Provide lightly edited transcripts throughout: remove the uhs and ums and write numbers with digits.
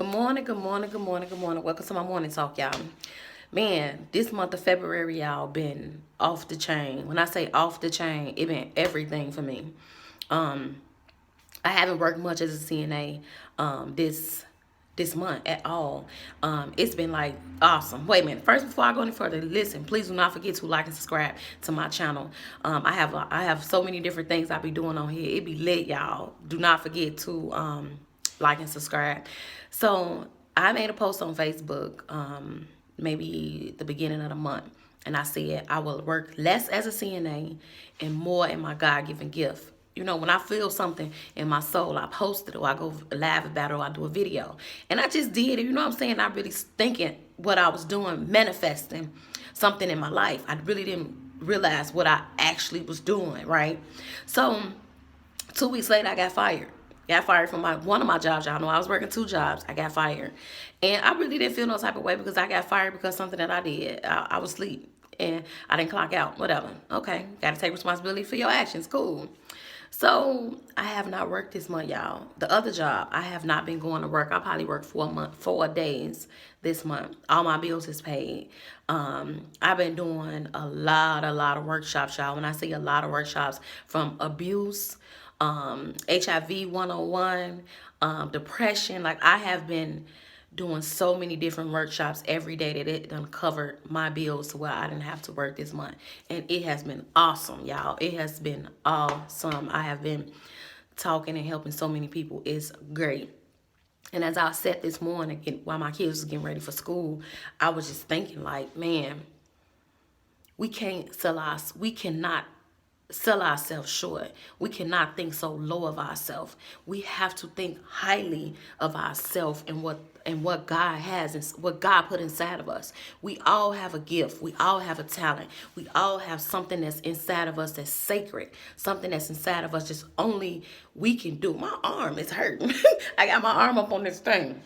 Good morning, good morning, good morning, good morning. Welcome to my morning talk, y'all. Man, this month of February, y'all, been off the chain. When I say off the chain, it been everything for me. Um, I haven't worked much as a CNA this month at all. It's been like awesome. Wait a minute. First, before I go any further, listen. Please do not forget to like and subscribe to my channel. I have so many different things I be doing on here. It be lit, y'all. Do not forget to like and subscribe. So I made a post on Facebook maybe the beginning of the month, and I said I will work less as a CNA and more in my God-given gift. You know, when I feel something in my soul, I post it or I go live about it or I do a video. And I just did it. You know what I'm saying? I really thinking what I was doing, manifesting something in my life. I really didn't realize what I actually was doing, right? So 2 weeks later, I got fired. Got fired from one of my jobs. Y'all know I was working 2 jobs. I got fired. And I really didn't feel no type of way because I got fired because something that I did. I was asleep and I didn't clock out. Whatever. Okay. Got to take responsibility for your actions. Cool. So I have not worked this month, y'all. The other job, I have not been going to work. I probably worked 4 days this month. All my bills is paid. I've been doing a lot of workshops, y'all. When I say a lot of workshops, from abuse, HIV 101, depression. Like, I have been doing so many different workshops every day that it done covered my bills to where I didn't have to work this month. And it has been awesome, y'all. It has been awesome. I have been talking and helping so many people. It's great. And as I sat this morning while my kids was getting ready for school, I was just thinking, like, man, we cannot sell ourselves short. We cannot think so low of ourselves. We have to think highly of ourselves and what God has and what God put inside of us. We all have a gift. We all have a talent. We all have something that's inside of us that's sacred. Something that's inside of us just only we can do. My arm is hurting. I got my arm up on this thing.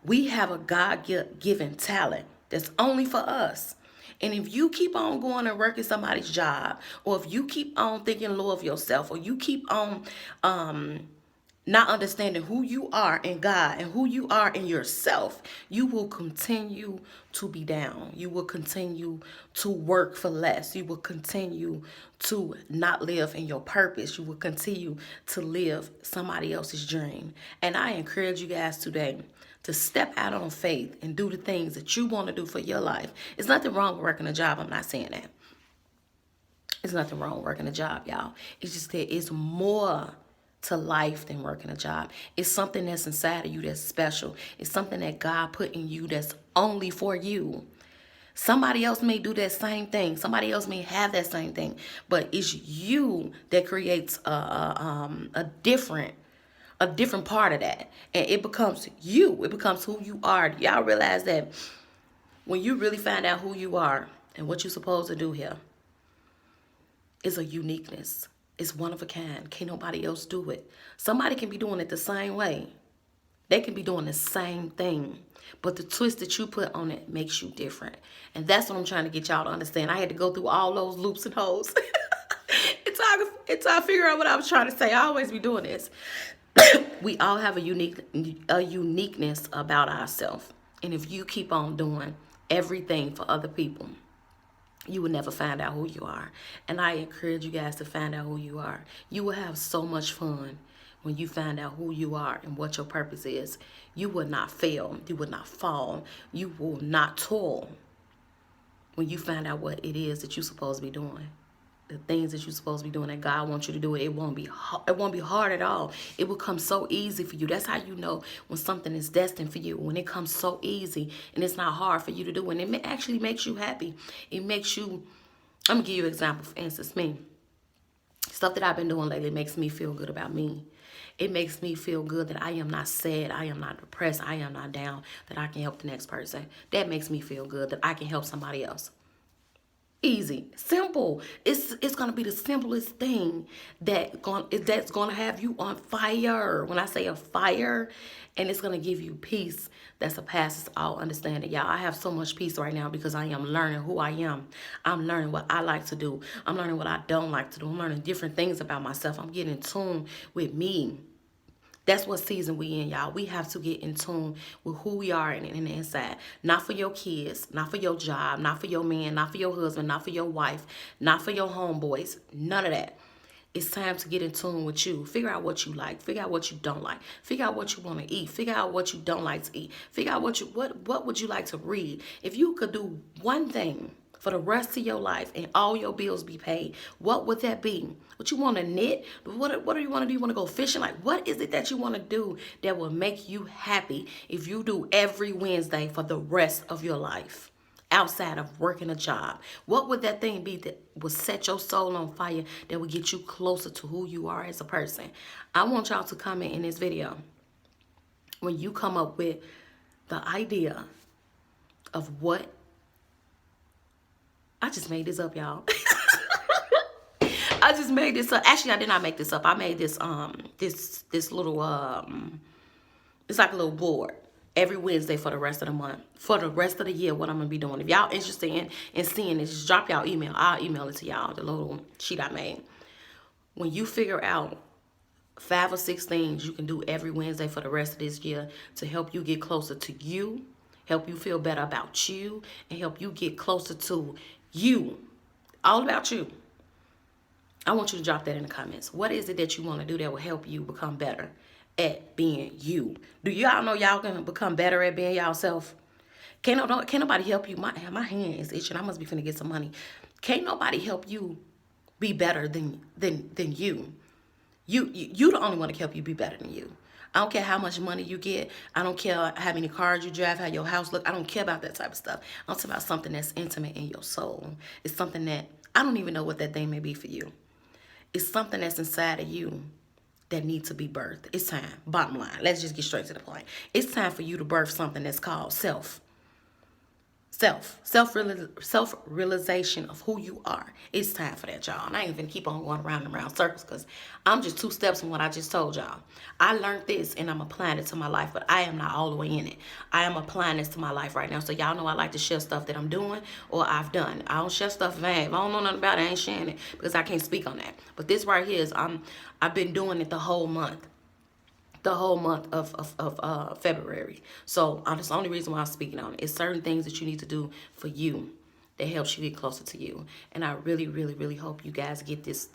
We have a God-given talent that's only for us. And if you keep on going and working somebody's job, or if you keep on thinking low of yourself, or you keep on not understanding who you are in God and who you are in yourself, you will continue to be down. You will continue to work for less. You will continue to not live in your purpose. You will continue to live somebody else's dream. And I encourage you guys today to step out on faith and do the things that you want to do for your life. It's nothing wrong with working a job. I'm not saying that. It's nothing wrong with working a job, y'all. It's just that it's more to life than working a job. It's something that's inside of you that's special. It's something that God put in you that's only for you. Somebody else may do that same thing. Somebody else may have that same thing. But it's you that creates a different part of that, and it becomes you. It becomes who you are. Y'all realize that when you really find out who you are and what you're supposed to do here, is a uniqueness. It's one of a kind. Can't nobody else do it. Somebody can be doing it the same way. They can be doing the same thing, but the twist that you put on it makes you different. And that's what I'm trying to get y'all to understand. I had to go through all those loops and holes until I figure out what I was trying to say. I always be doing this. We all have a uniqueness about ourselves. And if you keep on doing everything for other people, you will never find out who you are. And I encourage you guys to find out who you are. You will have so much fun when you find out who you are and what your purpose is. You will not fail. You will not fall. You will not toil when you find out what it is that you're supposed to be doing. The things that you're supposed to be doing that God wants you to do, it won't be hard at all. It will come so easy for you. That's how you know when something is destined for you, when it comes so easy and it's not hard for you to do, and it actually makes you happy. It makes you, I'm gonna give you an example. For instance, me, stuff that I've been doing lately makes me feel good about me. It makes me feel good that I am not sad, I am not depressed, I am not down, that I can help the next person. That makes me feel good that I can help somebody else. Easy, simple. It's gonna be the simplest thing that's gonna have you on fire. When I say a fire, and it's gonna give you peace that surpasses all understanding. Y'all, I have so much peace right now because I am learning who I am. I'm learning what I like to do. I'm learning what I don't like to do. I'm learning different things about myself. I'm getting in tune with me. That's what season we in, y'all. We have to get in tune with who we are in the inside. Not for your kids, not for your job, not for your man, not for your husband, not for your wife, not for your homeboys. None of that. It's time to get in tune with you. Figure out what you like. Figure out what you don't like. Figure out what you want to eat. Figure out what you don't like to eat. Figure out what would you like to read. If you could do one thing for the rest of your life and all your bills be paid, what would that be? What you want to knit? What do you want to do? You want to go fishing? Like, what is it that you want to do that will make you happy if you do every Wednesday for the rest of your life? Outside of working a job, what would that thing be that would set your soul on fire, that would get you closer to who you are as a person? I want y'all to comment in this video when you come up with the idea of what. I just made this up, y'all. I just made this up. Actually, I did not make this up. I made this this little it's like a little board every Wednesday for the rest of the month, for the rest of the year, what I'm gonna be doing. If y'all interested in seeing this, just drop y'all email. I'll email it to y'all, the little sheet I made. When you figure out 5 or 6 things you can do every Wednesday for the rest of this year to help you get closer to you, help you feel better about you, and help you get closer to you, all about you, I want you to drop that in the comments. What is it that you want to do that will help you become better at being you? Do y'all know y'all can become better at being y'allself? Can't nobody help you. My hand is itching. I must be finna get some money. Can't nobody help you be better than you. You the only one that can help you be better than you. I don't care how much money you get. I don't care how many cars you drive, how your house look. I don't care about that type of stuff. I'm talking about something that's intimate in your soul. It's something that I don't even know what that thing may be for you. It's something that's inside of you that needs to be birthed. It's time. Bottom line. Let's just get straight to the point. It's time for you to birth something that's called self. Self-realization of who you are. It's time for that, y'all. And I ain't even keep on going around and around circles because I'm just 2 steps from what I just told y'all. I learned this and I'm applying it to my life, but I am not all the way in it. I am applying this to my life right now. So y'all know I like to share stuff that I'm doing or I've done. I don't share stuff vague. If I don't know nothing about it, I ain't sharing it because I can't speak on that. But this right here is I've been doing it the whole month. The whole month of February. So that's the only reason why I'm speaking on it. It's certain things that you need to do for you that helps you get closer to you. And I really, really, really hope you guys get this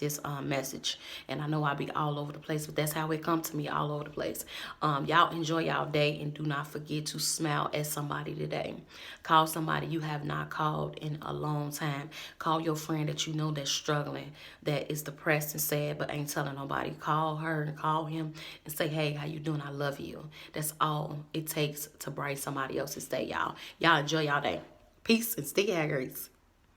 message. And I know I'll be all over the place, but that's how it comes to me, all over the place. Y'all enjoy y'all day and do not forget to smile at somebody today. Call somebody you have not called in a long time. Call your friend that you know that's struggling, that is depressed and sad, but ain't telling nobody. Call her and call him and say, hey, how you doing? I love you. That's all it takes to brighten somebody else's day, y'all. Y'all enjoy y'all day. Peace and stay grace.